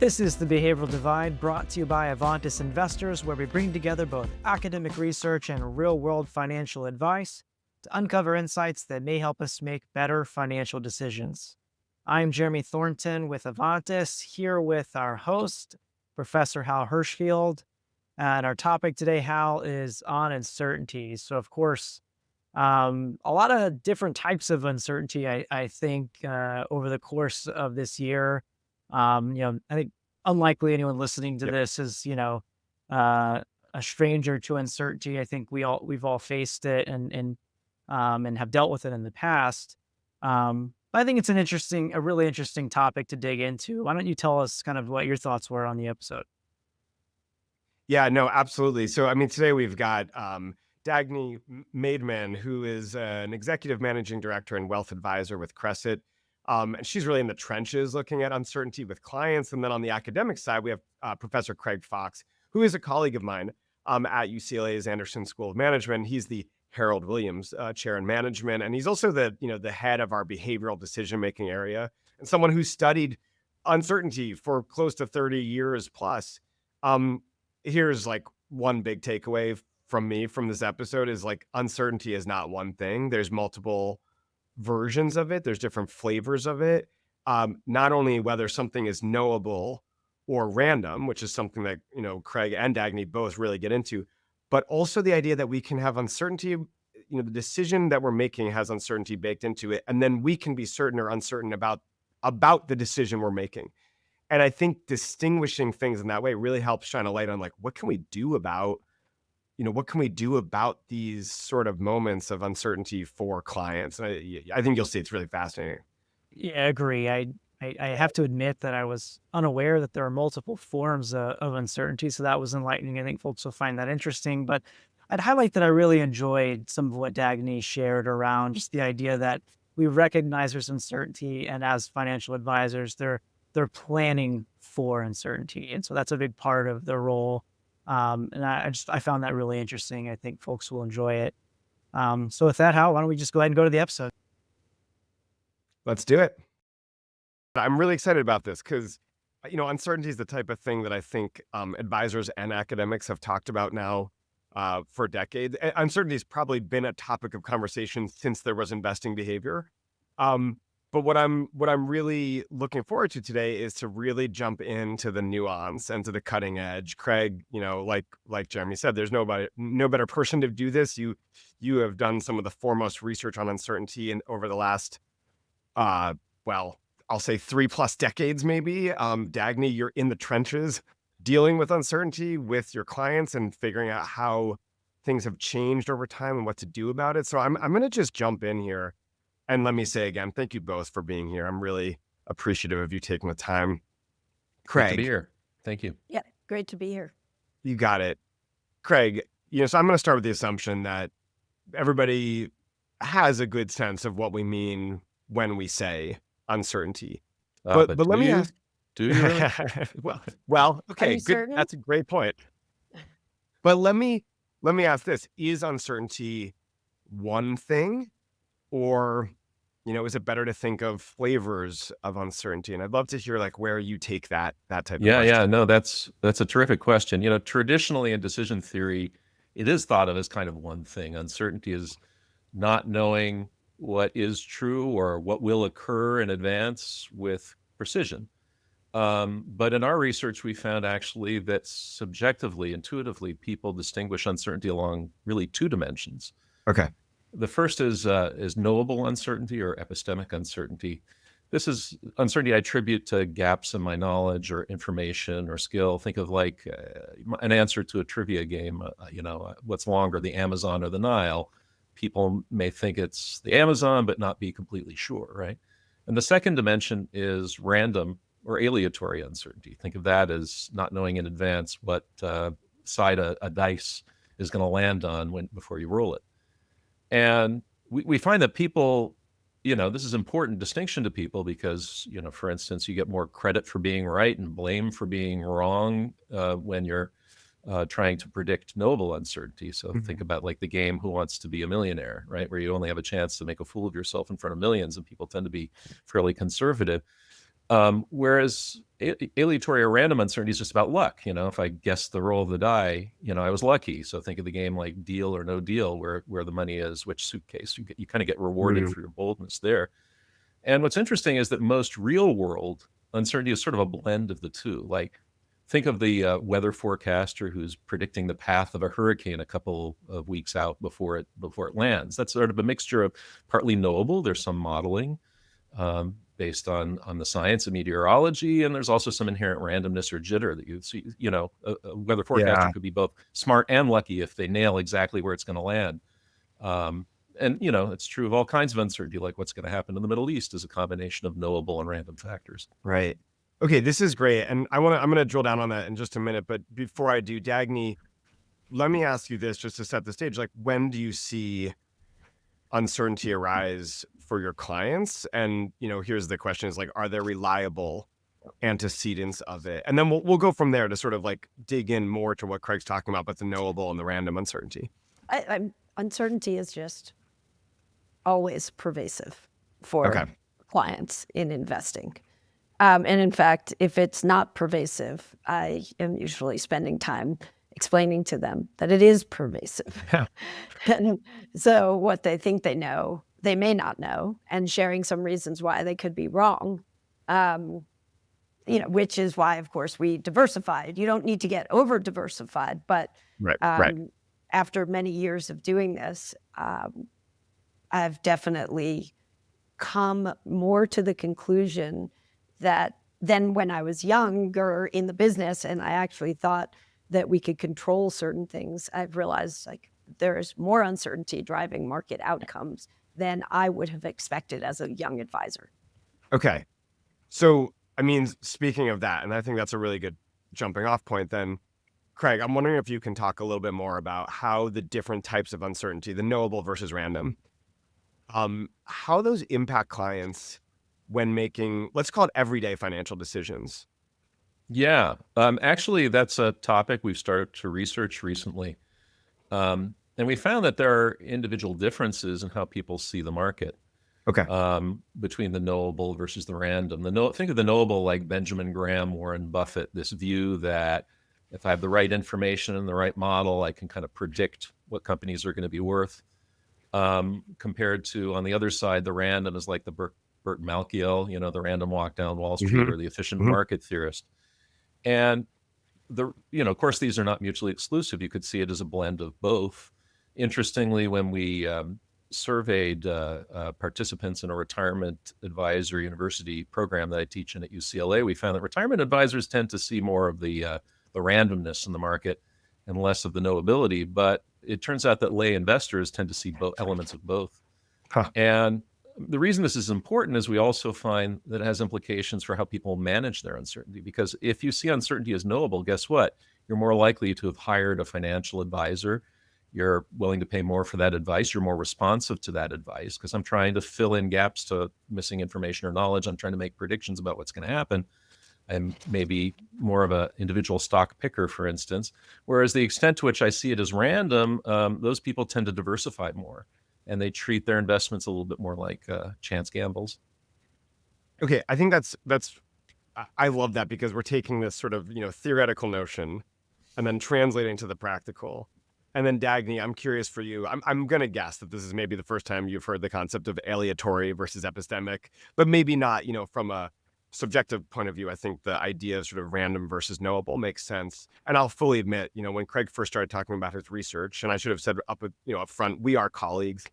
This is The Behavioral Divide, brought to you by Avantis Investors, where we bring together both academic research and real-world financial advice to uncover insights that may help us make better financial decisions. I'm Jeremy Thornton with Avantis, here with our host, Professor Hal Hershfield. And our topic today, Hal, is on uncertainty. So, of course, a lot of different types of uncertainty, I think, over the course of this year. I think unlikely anyone listening to Yep. this is, a stranger to uncertainty. I think we've all faced it and have dealt with it in the past. But I think it's a really interesting topic to dig into. Why don't you tell us kind of what your thoughts were on the episode? Yeah, no, absolutely. So, I mean, today we've got Dagny Maidman, who is an executive managing director and wealth advisor with Cresset. And she's really in the trenches looking at uncertainty with clients. And then on the academic side, we have Professor Craig Fox, who is a colleague of mine at UCLA's Anderson School of Management. He's the Harold Williams Chair in Management, and he's also the head of our behavioral decision making area, and someone who studied uncertainty for close to 30 years plus. Here's like one big takeaway from me from this episode is like uncertainty is not one thing. There's multiple versions of it. There's different flavors of it. Not only whether something is knowable or random, which is something that, Craig and Dagny both really get into, but also the idea that we can have uncertainty, the decision that we're making has uncertainty baked into it. And then we can be certain or uncertain about the decision we're making. And I think distinguishing things in that way really helps shine a light on like, what can we do about these sort of moments of uncertainty for clients? And I think you'll see it's really fascinating. Yeah, I agree. I have to admit that I was unaware that there are multiple forms of uncertainty, so that was enlightening. I think folks will find that interesting. But I'd highlight that I really enjoyed some of what Dagny shared around just the idea that we recognize there's uncertainty, and as financial advisors, they're planning for uncertainty, and so that's a big part of their role. And I found that really interesting. I think folks will enjoy it. So with that, Hal, why don't we just go ahead and go to the episode? Let's do it. I'm really excited about this because, uncertainty is the type of thing that I think advisors and academics have talked about now for decades. Uncertainty has probably been a topic of conversation since there was investing behavior. But what I'm really looking forward to today is to really jump into the nuance and to the cutting edge. Craig, like Jeremy said, there's no better person to do this. You have done some of the foremost research on uncertainty over the last, I'll say 3+ decades, maybe. Dagny, you're in the trenches dealing with uncertainty with your clients and figuring out how things have changed over time and what to do about it. So I'm going to just jump in here. And let me say again, thank you both for being here. I'm really appreciative of you taking the time. Craig. Great to be here. Thank you. Yeah, great to be here. You got it. Craig, so I'm going to start with the assumption that everybody has a good sense of what we mean when we say uncertainty. But let me ask. Do you really? well, okay, good. Certain? That's a great point. But let me ask this. Is uncertainty one thing? Or, is it better to think of flavors of uncertainty? And I'd love to hear like where you take that type of question. Yeah, no, that's a terrific question. Traditionally in decision theory, it is thought of as kind of one thing. Uncertainty is not knowing what is true or what will occur in advance with precision. But in our research, we found actually that subjectively, intuitively, people distinguish uncertainty along really two dimensions. Okay. The first is knowable uncertainty or epistemic uncertainty. This is uncertainty I attribute to gaps in my knowledge or information or skill. Think of like an answer to a trivia game, what's longer, the Amazon or the Nile? People may think it's the Amazon, but not be completely sure, right? And the second dimension is random or aleatory uncertainty. Think of that as not knowing in advance what side a dice is going to land on before you roll it. And we find that people, this is important distinction to people because, for instance, you get more credit for being right and blame for being wrong when you're trying to predict knowable uncertainty. So think about like the game Who Wants to Be a Millionaire, right? Where you only have a chance to make a fool of yourself in front of millions, and people tend to be fairly conservative. Whereas aleatory or random uncertainty is just about luck. If I guess the roll of the die, I was lucky. So think of the game like Deal or No Deal, where the money is, which suitcase. You kind of get rewarded Mhm. for your boldness there. And what's interesting is that most real world uncertainty is sort of a blend of the two. Like, think of the weather forecaster who's predicting the path of a hurricane a couple of weeks out before it lands. That's sort of a mixture of partly knowable. There's some modeling based on the science of meteorology, and there's also some inherent randomness or jitter that you see. A weather forecaster Yeah. could be both smart and lucky if they nail exactly where it's going to land. And it's true of all kinds of uncertainty, like what's going to happen in the Middle East is a combination of knowable and random factors. Right. Okay, this is great. And I'm going to drill down on that in just a minute. But before I do, Dagny, let me ask you this just to set the stage. Like, when do you see uncertainty arise for your clients? And, here's the question is like, are there reliable antecedents of it? And then we'll go from there to sort of like dig in more to what Craig's talking about, but the knowable and the random uncertainty. Uncertainty is just always pervasive for Okay. clients in investing. And in fact, if it's not pervasive, I am usually spending time explaining to them that it is pervasive. Yeah. And so what they think they know, they may not know, and sharing some reasons why they could be wrong, which is why, of course, we diversified. You don't need to get over diversified, but Right. after many years of doing this, I've definitely come more to the conclusion that then when I was younger in the business and I actually thought that we could control certain things, I've realized like there is more uncertainty driving market outcomes than I would have expected as a young advisor. Okay. So, I mean, speaking of that, and I think that's a really good jumping off point then, Craig, I'm wondering if you can talk a little bit more about how the different types of uncertainty, the knowable versus random, how those impact clients when making, let's call it everyday financial decisions. Yeah, actually, that's a topic we've started to research recently. And we found that there are individual differences in how people see the market Okay. between the knowable versus the random. Think of the knowable like Benjamin Graham, Warren Buffett, this view that if I have the right information and the right model, I can kind of predict what companies are going to be worth. Compared to, on the other side, the random is like the Burt Malkiel, the random walk down Wall Street, or the efficient market theorist. And of course, these are not mutually exclusive. You could see it as a blend of both. Interestingly, when we surveyed participants in a retirement advisor university program that I teach in at UCLA, we found that retirement advisors tend to see more of the randomness in the market and less of the knowability. But it turns out that lay investors tend to see both elements of both. Huh. And the reason this is important is we also find that it has implications for how people manage their uncertainty. Because if you see uncertainty as knowable, guess what? You're more likely to have hired a financial advisor. You're willing to pay more for that advice. You're more responsive to that advice because I'm trying to fill in gaps to missing information or knowledge. I'm trying to make predictions about what's going to happen. I'm maybe more of an individual stock picker, for instance. Whereas the extent to which I see it as random, those people tend to diversify more, and they treat their investments a little bit more like chance gambles. Okay, I think I love that because we're taking this sort of theoretical notion, and then translating to the practical. And then Dagny, I'm curious for you. I'm gonna guess that this is maybe the first time you've heard the concept of aleatory versus epistemic, but maybe not. From a subjective point of view, I think the idea of sort of random versus knowable makes sense. And I'll fully admit, when Craig first started talking about his research, and I should have said up front, we are colleagues.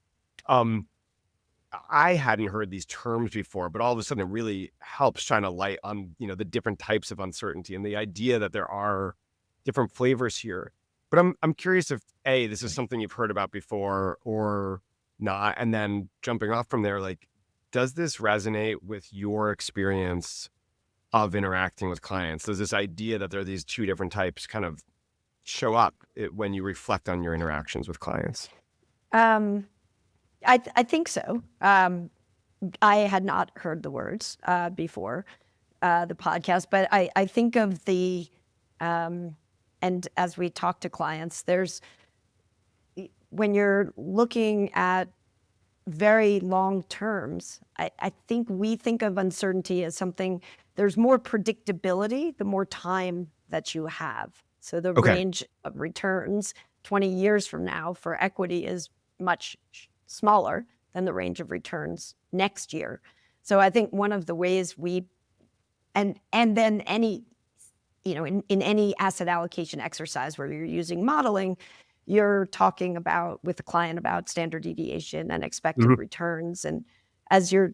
I hadn't heard these terms before, but all of a sudden it really helps shine a light on, the different types of uncertainty and the idea that there are different flavors here. But I'm curious if this is something you've heard about before or not. And then jumping off from there, like, does this resonate with your experience of interacting with clients? Does this idea that there are these two different types kind of show up when you reflect on your interactions with clients? I think so. I had not heard the words before the podcast, but I think of and as we talk to clients, when you're looking at very long terms, I think we think of uncertainty as something, there's more predictability the more time that you have. So the Okay. range of returns 20 years from now for equity is much smaller than the range of returns next year. So I think one of the ways and then any, in any asset allocation exercise where you're using modeling, you're talking about with the client about standard deviation and expected returns. And as you're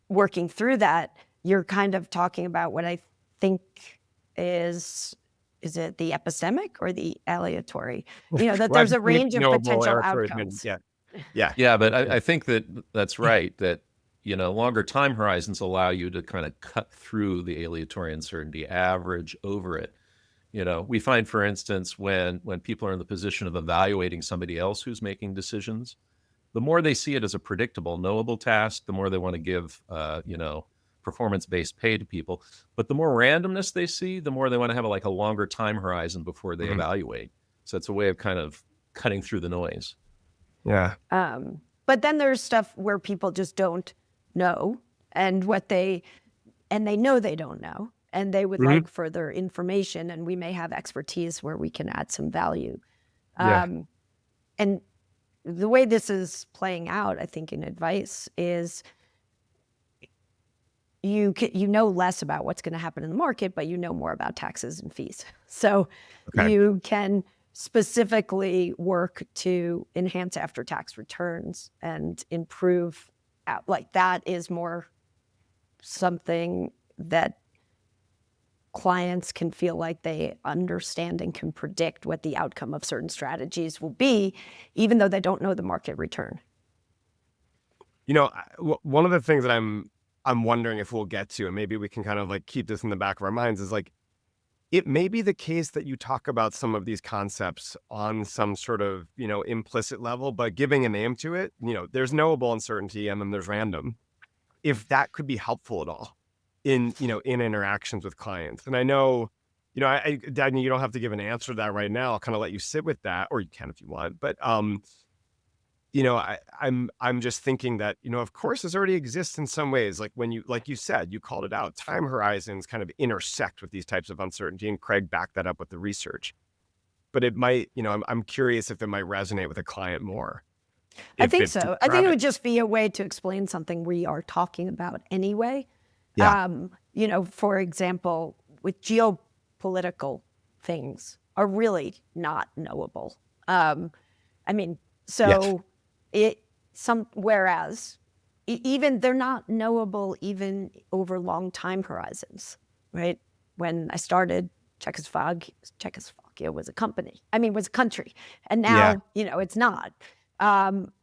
working through that, you're kind of talking about what I think is it the epistemic or the aleatory? That there's a range of potential outcomes. Yeah, but I think that's right, that longer time horizons allow you to kind of cut through the aleatory uncertainty, average over it. We find, for instance, when people are in the position of evaluating somebody else who's making decisions, the more they see it as a predictable, knowable task, the more they want to give, performance-based pay to people. But the more randomness they see, the more they want to have a longer time horizon before they evaluate. So it's a way of kind of cutting through the noise. Yeah. But then there's stuff where people just don't know, and they know they don't know, and they would like further information, and we may have expertise where we can add some value. And the way this is playing out, I think, in advice is you know less about what's going to happen in the market, but you know more about taxes and fees. So you can specifically work to enhance after-tax returns and improve. That is more something that clients can feel like they understand and can predict what the outcome of certain strategies will be, even though they don't know the market return. One of the things that I'm wondering if we'll get to, and maybe we can kind of keep this in the back of our minds, is it may be the case that you talk about some of these concepts on some sort of, implicit level, but giving a name to it, there's knowable uncertainty and then there's random. If that could be helpful at all in interactions with clients. And I know, Dagny, you don't have to give an answer to that right now. I'll kind of let you sit with that, or you can if you want. But, I'm just thinking that, of course, this already exists in some ways. Like you said, you called it out, time horizons kind of intersect with these types of uncertainty, and Craig backed that up with the research. But it might, I'm curious if it might resonate with a client more. I think so. I think it would just be a way to explain something we are talking about anyway. Yeah. For example, with geopolitical things are really not knowable. Whereas even they're not knowable even over long time horizons, right? When I started, Czechoslovakia was a country, and now, it's not.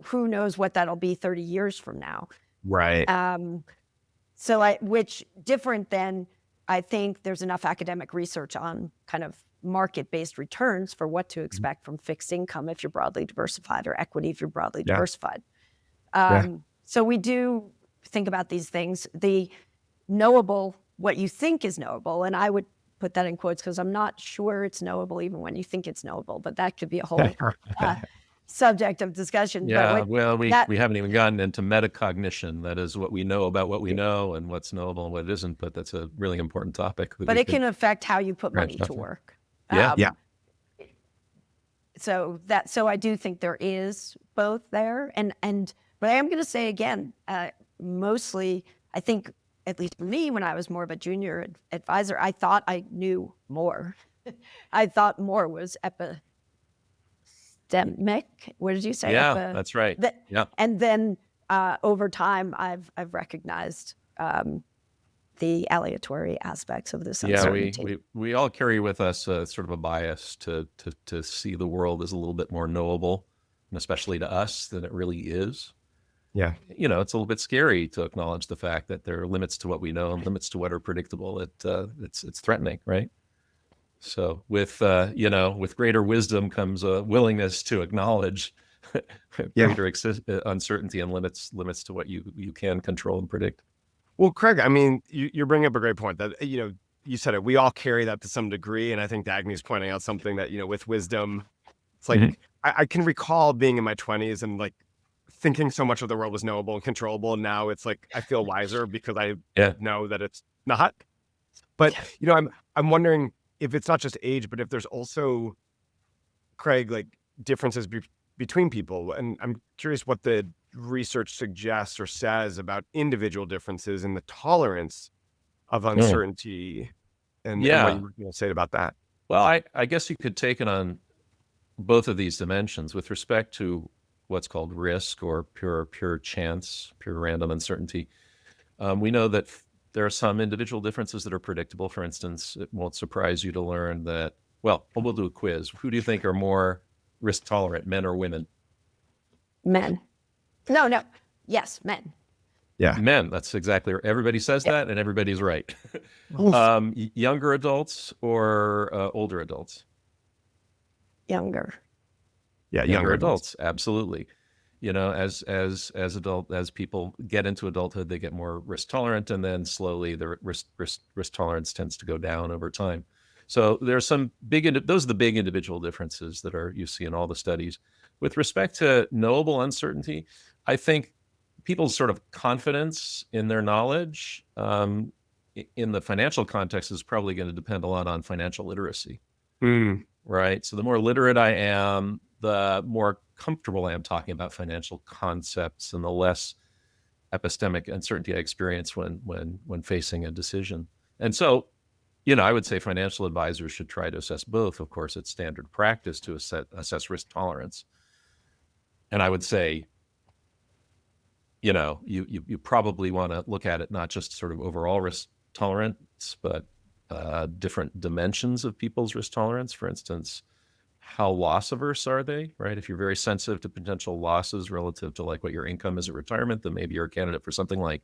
Who knows what that'll be 30 years from now. Right. Which different than, I think there's enough academic research on kind of market-based returns for what to expect from fixed income if you're broadly diversified, or equity if you're broadly diversified. So we do think about these things. The knowable, what you think is knowable, and I would put that in quotes because I'm not sure it's knowable even when you think it's knowable, but that could be a whole subject of discussion. Yeah, we haven't even gotten into metacognition. That is what we know about what we know and what's knowable and what isn't, but that's a really important topic. But it can affect how you put money to work. So I do think there is both there. But I am going to say again, mostly, I think, at least for me, when I was more of a junior advisor, I thought I knew more. I thought more was epistemic. What did you say? Yeah, that's right. And then over time, I've recognized the aleatory aspects of this uncertainty. Yeah, we all carry with us sort of a bias to see the world as a little bit more knowable, and especially to us, than it really is. Yeah. It's a little bit scary to acknowledge the fact that there are limits to what we know and limits to what are predictable. It's threatening, right? So with greater wisdom comes a willingness to acknowledge greater uncertainty and limits to what you can control and predict. Well, Craig, you're bringing up a great point that, you said it, we all carry that to some degree. And I think Dagny's pointing out something that, with wisdom, it's like, I can recall being in my 20s and thinking so much of the world was knowable and controllable. Now it's like I feel wiser because I know that it's not. But I'm wondering if it's not just age, but if there's also, Craig, like differences between people. And I'm curious what the research suggests or says about individual differences in the tolerance of uncertainty, and what you're going to say about that. Well, I guess you could take it on both of these dimensions with respect to what's called risk or pure chance, pure random uncertainty. We know that there are some individual differences that are predictable. For instance, it won't surprise you to learn that, well, we'll do a quiz. Who do you think are more risk tolerant, men or women? Men. No. Yes, men. Yeah. Men. That's exactly right. Everybody says that, and everybody's right. Younger adults or older adults? Younger. Yeah, younger adults. Absolutely. As people get into adulthood, they get more risk tolerant, and then slowly the risk tolerance tends to go down over time. So there's some those are the big individual differences that you see in all the studies. With respect to knowable uncertainty, I think people's sort of confidence in their knowledge in the financial context is probably going to depend a lot on financial literacy. Right? So the more literate I am, the more comfortable I am talking about financial concepts, and the less epistemic uncertainty I experience when facing a decision. And so, I would say financial advisors should try to assess both. Of course, it's standard practice to assess risk tolerance. And I would say, you probably want to look at it not just sort of overall risk tolerance, but different dimensions of people's risk tolerance. For instance, how loss averse are they, right? If you're very sensitive to potential losses relative to like what your income is at retirement, then maybe you're a candidate for something like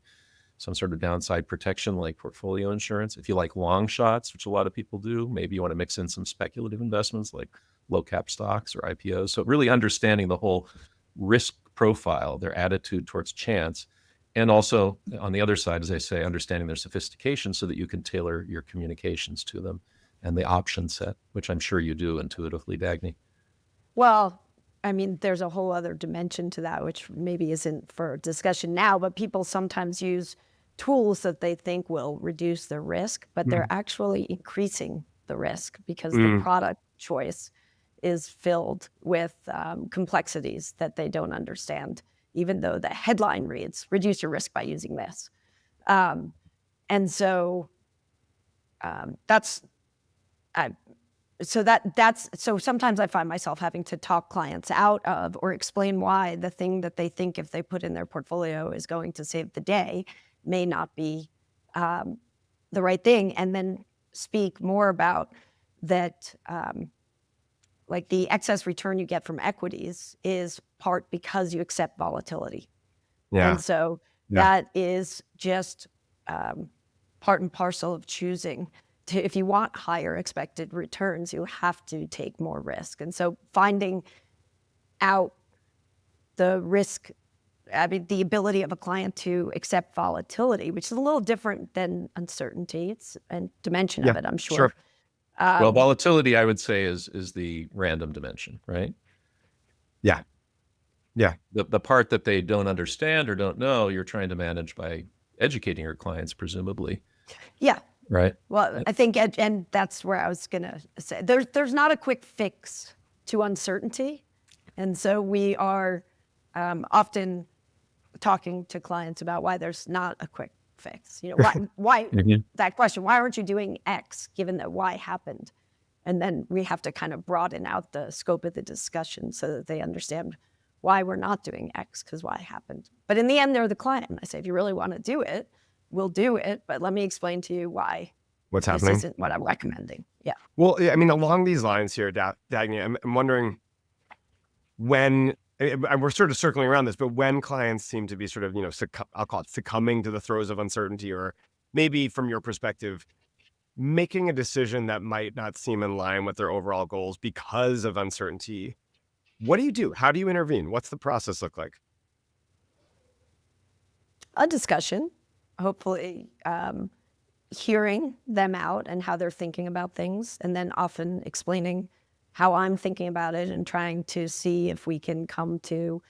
some sort of downside protection like portfolio insurance. If you like long shots, which a lot of people do, maybe you want to mix in some speculative investments like low cap stocks or IPOs. So really understanding the whole risk profile, their attitude towards chance, and also on the other side, as I say, understanding their sophistication so that you can tailor your communications to them, and the option set, which I'm sure you do intuitively, Dagny. Well, I mean, there's a whole other dimension to that, which maybe isn't for discussion now, but people sometimes use tools that they think will reduce their risk, but they're actually increasing the risk because the product choice is filled with complexities that they don't understand, even though the headline reads, reduce your risk by using this. And so so sometimes I find myself having to talk clients out of or explain why the thing that they think if they put in their portfolio is going to save the day may not be the right thing, and then speak more about that. Like the excess return you get from equities is part because you accept volatility. Yeah. And so that is just part and parcel of choosing. If you want higher expected returns, you have to take more risk. And so finding out the risk, the ability of a client to accept volatility, which is a little different than uncertainty. It's a dimension of it, I'm sure. Well, volatility, I would say, is the random dimension, right? Yeah. The part that they don't understand or don't know, you're trying to manage by educating your clients, presumably. Yeah. Right. Well, I think, and that's where I was going to say, there's not a quick fix to uncertainty. And so we are often talking to clients about why there's not a quick fix. Why that question, why aren't you doing X given that Y happened? And then we have to kind of broaden out the scope of the discussion so that they understand why we're not doing X because Y happened. But in the end, they're the client. And I say, if you really want to do it, we'll do it. But let me explain to you why what's happening. This isn't what I'm recommending. Yeah. Well, I mean, along these lines here, Dagny, I'm wondering when, and we're sort of circling around this, but when clients seem to be sort of, I'll call it succumbing to the throes of uncertainty, or maybe from your perspective, making a decision that might not seem in line with their overall goals because of uncertainty, what do you do? How do you intervene? What's the process look like? A discussion, hopefully hearing them out and how they're thinking about things, and then often explaining how I'm thinking about it and trying to see if we can come to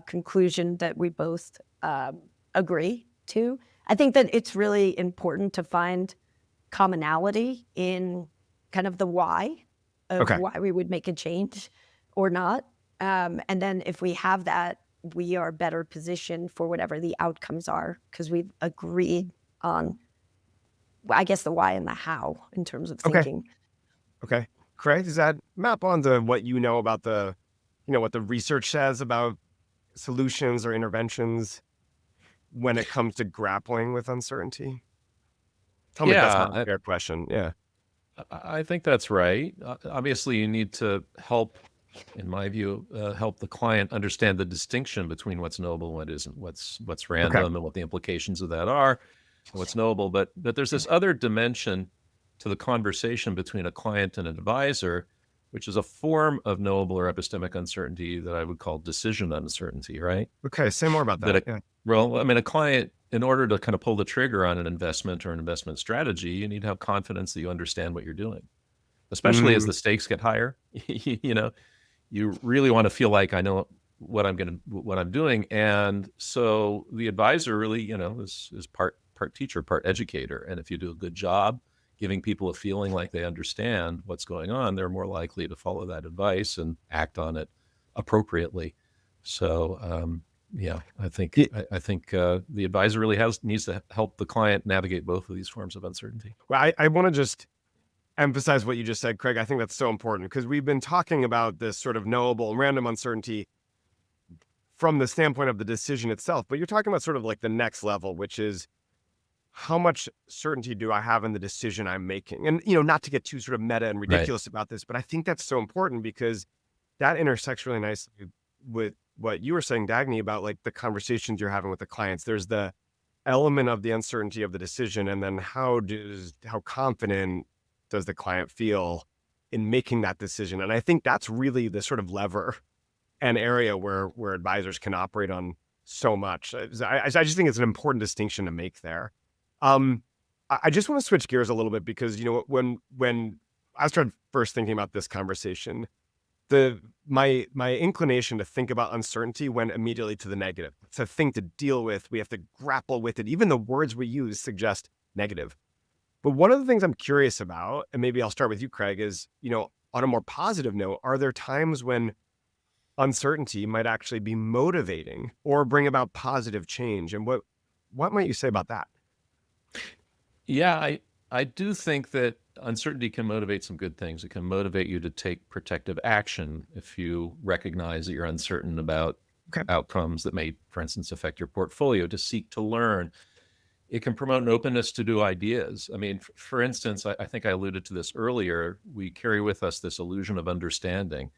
conclusion that we both agree to. I think that it's really important to find commonality in kind of the why of Okay. why we would make a change or not. And then if we have that, we are better positioned for whatever the outcomes are because we've agreed on, I guess, the why and the how in terms of Okay. thinking. Okay. Craig, does that map onto what you know about the, what the research says about solutions or interventions when it comes to grappling with uncertainty? Tell me if that's Yeah, not a fair question. Yeah. I think that's right. Obviously, you need to help, in my view, help the client understand the distinction between what's knowable and what isn't, what's random and what the implications of that are, and what's knowable. But there's this other dimension to the conversation between a client and an advisor, which is a form of knowable or epistemic uncertainty that I would call decision uncertainty, right? Okay. Say more about that. Yeah. Well, I mean, a client, in order to kind of pull the trigger on an investment or an investment strategy, you need to have confidence that you understand what you're doing, especially as the stakes get higher. You really want to feel like I know what I'm doing. And so the advisor really, is part teacher, part educator. And if you do a good job giving people a feeling like they understand what's going on, they're more likely to follow that advice and act on it appropriately. So, I think the advisor really needs to help the client navigate both of these forms of uncertainty. Well, I want to just emphasize what you just said, Craig. I think that's so important because we've been talking about this sort of knowable and random uncertainty from the standpoint of the decision itself, but you're talking about sort of like the next level, which is how much certainty do I have in the decision I'm making? And, not to get too sort of meta and ridiculous about this, but I think that's so important because that intersects really nicely with what you were saying, Dagny, about like the conversations you're having with the clients. There's the element of the uncertainty of the decision. And then how confident does the client feel in making that decision? And I think that's really the sort of lever and area where advisors can operate on so much. I just think it's an important distinction to make there. I just want to switch gears a little bit because, when I started first thinking about this conversation, my inclination to think about uncertainty went immediately to the negative. It's a thing to deal with. We have to grapple with it. Even the words we use suggest negative. But one of the things I'm curious about, and maybe I'll start with you, Craig, is, on a more positive note, are there times when uncertainty might actually be motivating or bring about positive change? And what might you say about that? Yeah, I do think that uncertainty can motivate some good things. It can motivate you to take protective action if you recognize that you're uncertain about outcomes that may, for instance, affect your portfolio, to seek to learn. It can promote an openness to new ideas. I mean, for instance, I think I alluded to this earlier. We carry with us this illusion of understanding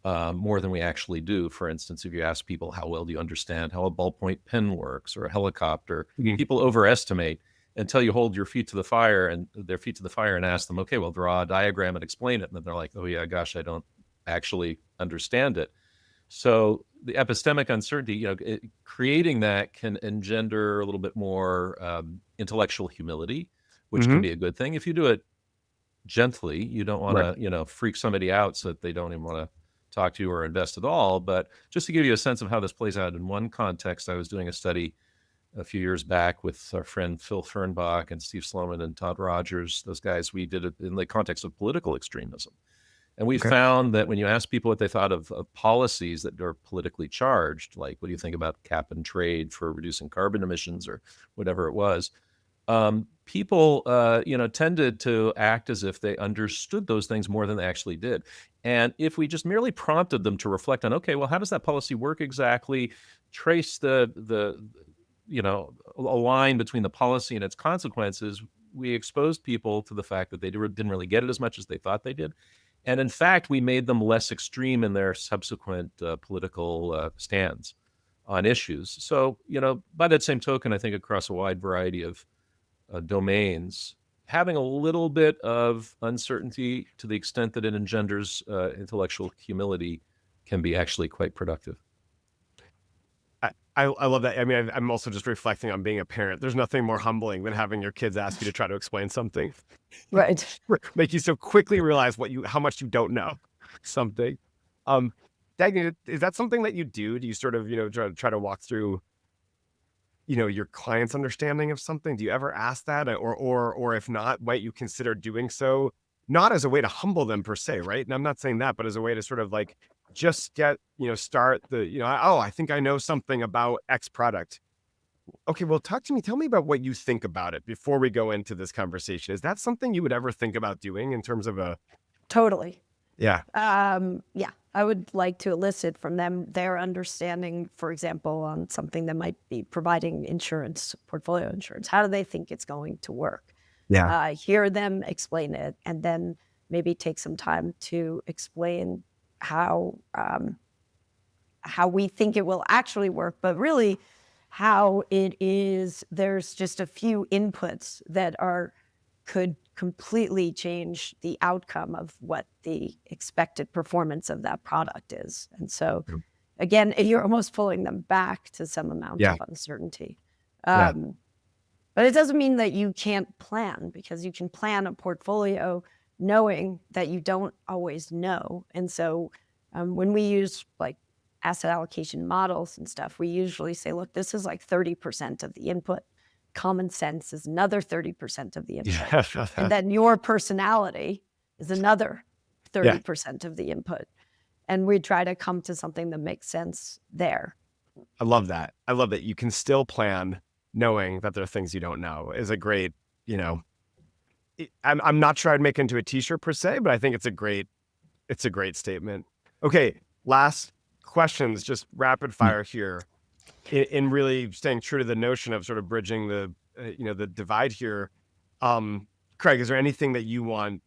more than we actually do. For instance, if you ask people, how well do you understand how a ballpoint pen works or a helicopter, people overestimate until you hold their feet to the fire and ask them, okay, well, draw a diagram and explain it. And then they're like, oh yeah, gosh, I don't actually understand it. So the epistemic uncertainty, creating that can engender a little bit more intellectual humility, which can be a good thing. If you do it gently, you don't want to, freak somebody out so that they don't even want to talk to you or invest at all. But just to give you a sense of how this plays out in one context, I was doing a study a few years back with our friend Phil Fernbach and Steve Sloman and Todd Rogers. Those guys, we did it in the context of political extremism. And we found that when you ask people what they thought of policies that are politically charged, like what do you think about cap and trade for reducing carbon emissions or whatever it was, people, tended to act as if they understood those things more than they actually did. And if we just merely prompted them to reflect on, okay, well, how does that policy work exactly? Trace a line between the policy and its consequences, we exposed people to the fact that they didn't really get it as much as they thought they did. And in fact, we made them less extreme in their subsequent political stands on issues. So, by that same token, I think across a wide variety of domains, having a little bit of uncertainty to the extent that it engenders intellectual humility can be actually quite productive. I love that. I mean, I'm also just reflecting on being a parent. There's nothing more humbling than having your kids ask you to try to explain something. Right. Make you so quickly realize how much you don't know something. Dagny, is that something that you do? Do you sort of, try to walk through, your client's understanding of something? Do you ever ask that? Or if not, might you consider doing so? Not as a way to humble them per se, right? And I'm not saying that, but as a way to sort of like just get, start the, oh, I think I know something about X product. Okay, well, tell me about what you think about it before we go into this conversation. Is that something you would ever think about doing in terms of a, Totally. yeah, Yeah, I would like to elicit from them their understanding, for example, on something that might be providing insurance, portfolio insurance. How do they think it's going to work? yeah, Hear them explain it, and then maybe take some time to explain how we think it will actually work, but really how it is. There's just a few inputs that could completely change the outcome of what the expected performance of that product is. And so, Yep. again, you're almost pulling them back to some amount yeah, of uncertainty. yeah, But it doesn't mean that you can't plan, because you can plan a portfolio knowing that you don't always know. And so when we use like asset allocation models and stuff, we usually say, look, this is like 30% of the input. Common sense is another 30% of the input. yeah, And then your personality is another yeah. 30% of the input. And we try to come to something that makes sense there. I love that. I love that you can still plan knowing that there are things you don't know is a great, I'm not sure I'd make it into a t-shirt per se, but I think it's a great statement. Okay. Last questions, just rapid fire here in really staying true to the notion of sort of bridging the, the divide here. Craig, is there anything that you want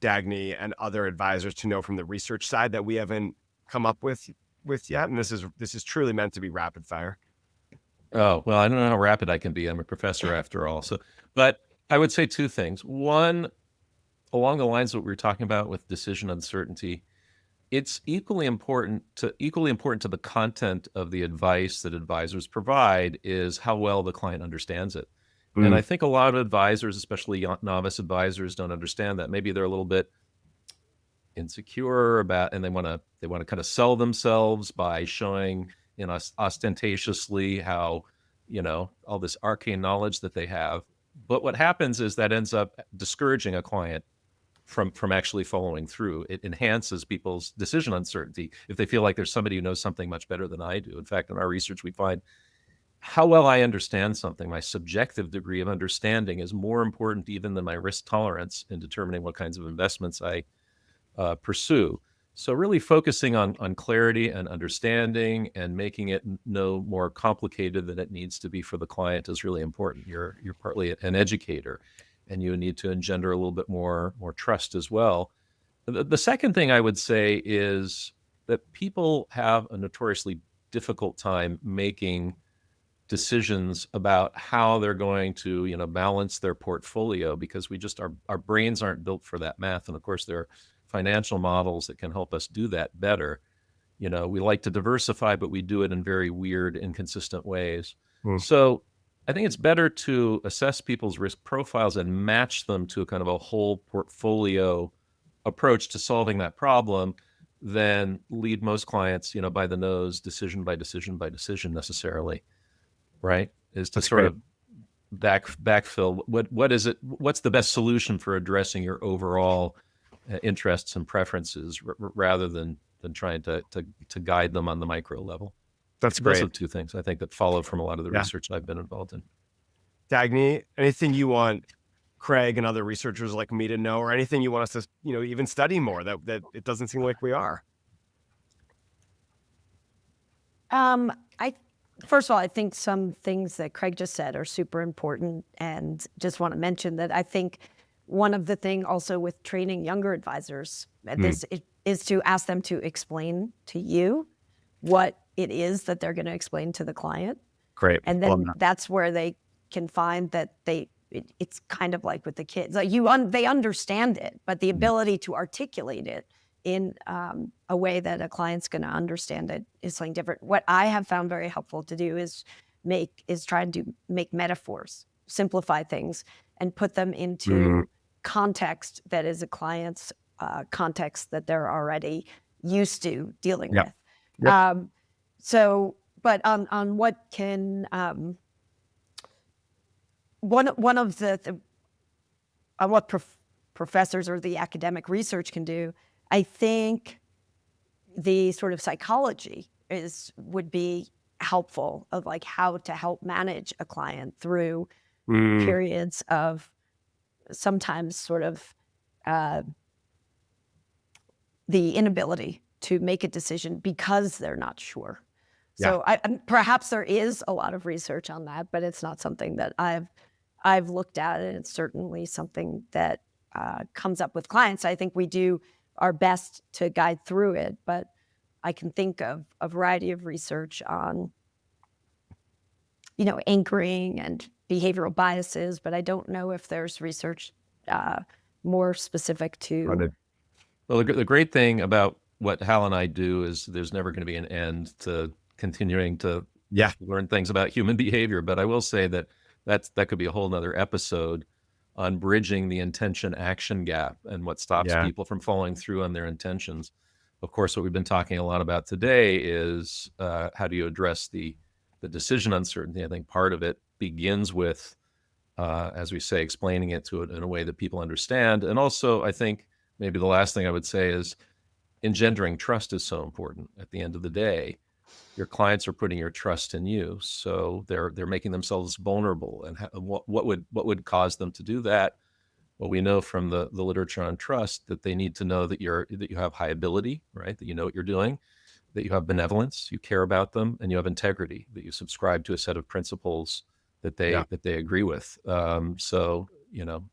Dagny and other advisors to know from the research side that we haven't come up with yet? And this is truly meant to be rapid fire. Oh, well, I don't know how rapid I can be. I'm a professor after all. So, but I would say two things. One, along the lines of what we were talking about with decision uncertainty, it's equally important to the content of the advice that advisors provide is how well the client understands it. And I think a lot of advisors, especially novice advisors, don't understand that. Maybe they're a little bit insecure about, and they want to kind of sell themselves by showing, ostentatiously how, all this arcane knowledge that they have. But what happens is that ends up discouraging a client from actually following through. It enhances people's decision uncertainty if they feel like there's somebody who knows something much better than I do. In fact, in our research, we find how well I understand something, my subjective degree of understanding, is more important even than my risk tolerance in determining what kinds of investments I pursue. So really focusing on clarity and understanding and making it no more complicated than it needs to be for the client is really important. You're partly an educator, and you need to engender a little bit more trust as well. The second thing I would say is that people have a notoriously difficult time making decisions about how they're going to, balance their portfolio, because our brains aren't built for that math. And of course, there are financial models that can help us do that better. We like to diversify, but we do it in very weird, inconsistent ways. So I think it's better to assess people's risk profiles and match them to a kind of a whole portfolio approach to solving that problem than lead most clients, by the nose, decision by decision by decision necessarily, right? Is to That's sort great. of backfill what's the best solution for addressing your overall interests and preferences rather than trying to guide them on the micro level. That's Those great. are two things I think that follow from a lot of the Yeah. research I've been involved in. Dagny, anything you want Craig and other researchers like me to know, or anything you want us to, even study more that it doesn't seem like we are? First of all, I think some things that Craig just said are super important, and just want to mention that I think one of the thing also with training younger advisors is to ask them to explain to you what it is that they're going to explain to the client. Great. And Love then that. that's where they can find that it's kind of like with the kids, like they understand it, but the ability to articulate it in a way that a client's going to understand it is something different. What I have found very helpful to do is try to make metaphors, simplify things, and put them into context that is a client's context that they're already used to dealing Yep. with. Yep. But on what can one of the on what professors or the academic research can do, I think the sort of psychology would be helpful, of like how to help manage a client through periods of sometimes sort of the inability to make a decision because they're not sure. Yeah. So perhaps there is a lot of research on that, but it's not something that I've looked at, and it's certainly something that comes up with clients. I think we do our best to guide through it, but I can think of a variety of research on, anchoring and behavioral biases, but I don't know if there's research more specific to. Well, the great thing about what Hal and I do is there's never going to be an end to continuing to learn things about human behavior. But I will say that could be a whole nother episode on bridging the intention-action gap and what stops people from following through on their intentions. Of course, what we've been talking a lot about today is how do you address the decision uncertainty. I think part of it begins with, as we say, explaining it to it in a way that people understand. And also, I think maybe the last thing I would say is engendering trust is so important. At the end of the day, your clients are putting your trust in you, so they're making themselves vulnerable. And what would cause them to do that? Well, we know from the literature on trust that they need to know that you have high ability, right? That you know what you're doing, that you have benevolence, you care about them, and you have integrity, that you subscribe to a set of principles that they agree with. So,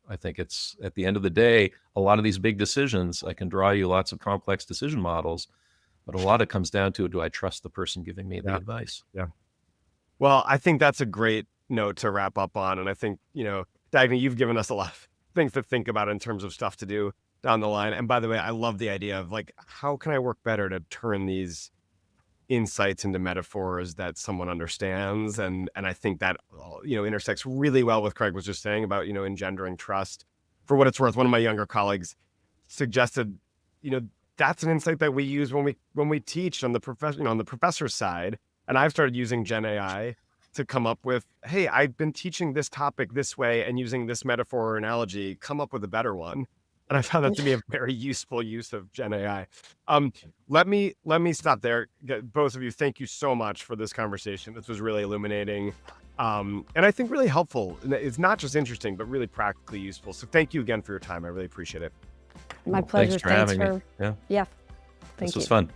I think it's, at the end of the day, a lot of these big decisions, I can draw you lots of complex decision models, but a lot of it comes down to, do I trust the person giving me the advice? Yeah. Well, I think that's a great note to wrap up on. And I think, Dagny, you've given us a lot of things to think about in terms of stuff to do down the line. And by the way, I love the idea of like, how can I work better to turn these insights into metaphors that someone understands? And I think that, intersects really well with Craig was just saying about, engendering trust. For what it's worth, one of my younger colleagues suggested, that's an insight that we use when we teach on the professor side. And I've started using Gen AI to come up with, hey, I've been teaching this topic this way and using this metaphor or analogy, come up with a better one. And I found that to be a very useful use of Gen AI. Let me stop there. Both of you, thank you so much for this conversation. This was really illuminating. And I think really helpful. It's not just interesting, but really practically useful. So thank you again for your time. I really appreciate it. My pleasure. Thanks for having me. Yeah. Yeah. Thank This was you. fun.